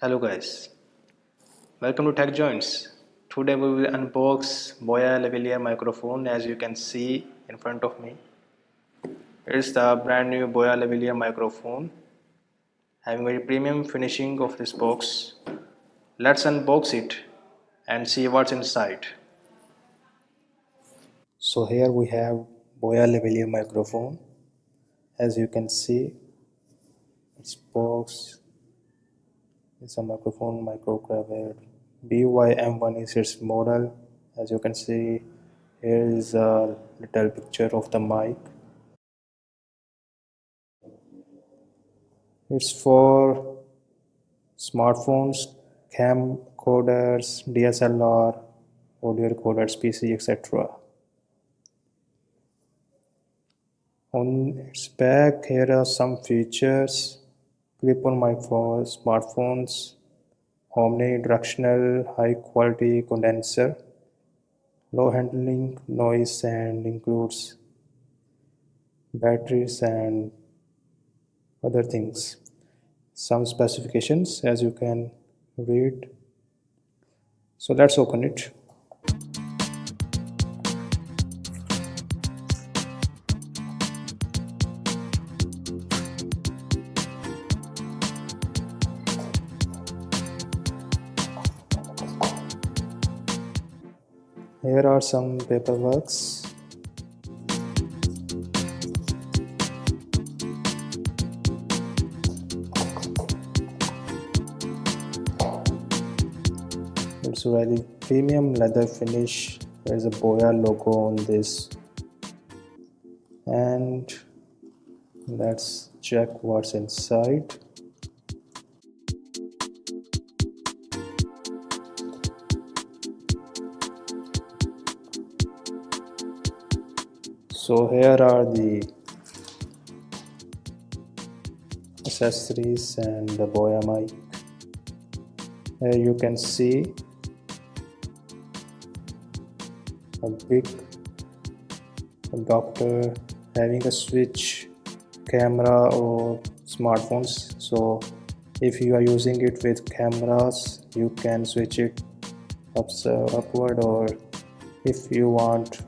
Hello guys, welcome to Tech Joints. Today we will unbox Boya microphone. As you can see in front of me, it's the brand new Boya microphone having very premium finishing of this box. Let's unbox it and see what's inside. So here we have Boya microphone. As you can see, its box is a microphone microcravate. bym1 is its model. As you can see, here is a little picture of the mic. It's for smartphones, camcorders, DSLR, audio recorders, PC, etc. On its back, here are some features: clip-on mic for smartphones, omnidirectional high-quality condenser, low handling noise, and includes batteries and other things. Some specifications as you can read. So let's open it. Here are some paperworks. It's a really premium leather finish. There's a Boya logo on this. And let's check what's inside. So here are the accessories and the Boya mic. Here you can see a big adapter having a switch, camera or smartphones. So if you are using it with cameras, you can switch it upward, or if you want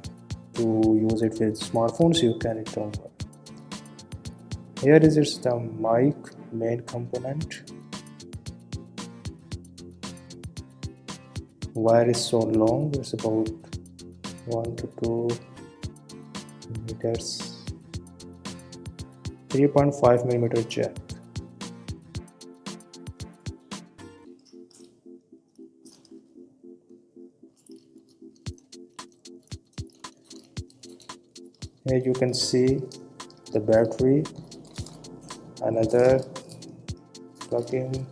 to use it with smartphones, you can it downward. Here is its the mic main component. Wire is so long, it's about 1 to 2 meters. 3.5 millimeter jack. Here you can see the battery, another plug-in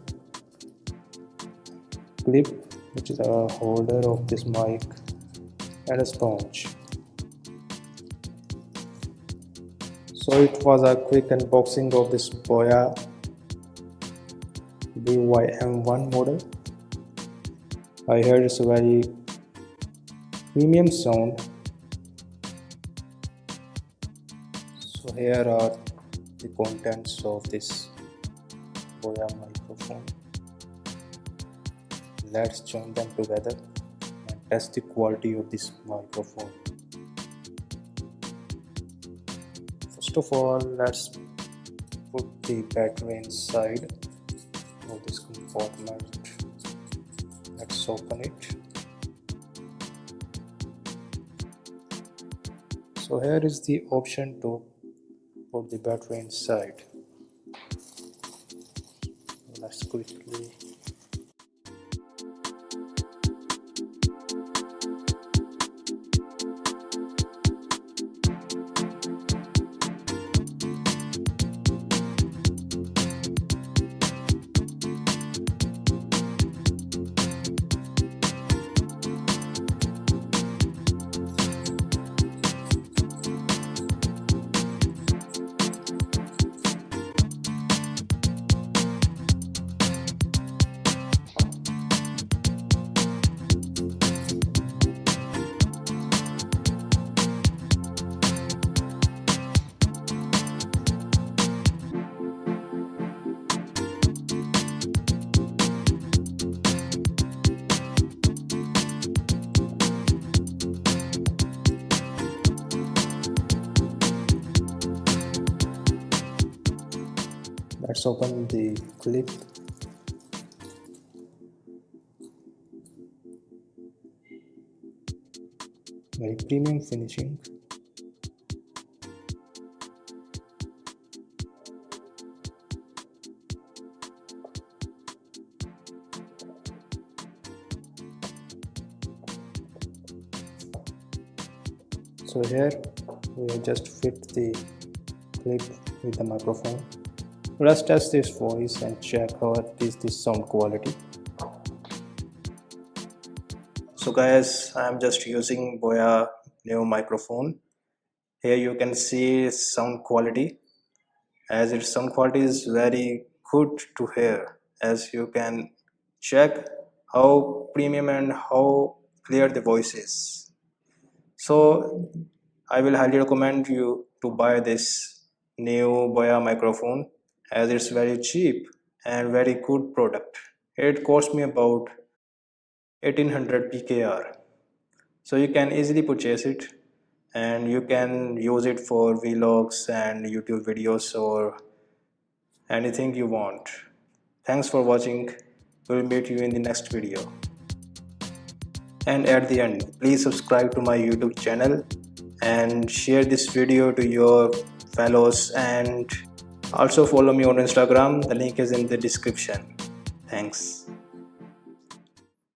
clip, which is a holder of this mic, and a sponge. So it was a quick unboxing of this Boya bym1 model. I heard it's a very premium sound. So here are the contents of this Boya microphone. Let's join them together and test the quality of this microphone. First of all, let's put the battery inside of this compartment. Let's open it. So here is the option to put the battery inside. Let's quickly let's open the clip. Very premium finishing. So here we just fit the clip with the microphone. Let's test this voice and check how is this sound quality. So guys, I'm just using Boya new microphone. Here you can see sound quality, as its sound quality is very good to hear, as you can check how premium and how clear the voice is. So I will highly recommend you to buy this new Boya microphone, as it's very cheap and very good product. It cost me about 1800 PKR. So you can easily purchase it and you can use it for vlogs and YouTube videos or anything you want. Thanks for watching. We'll meet you in the next video. And at the end, please subscribe to my YouTube channel and share this video to your fellows, and also follow me on Instagram. The link is in the description. Thanks.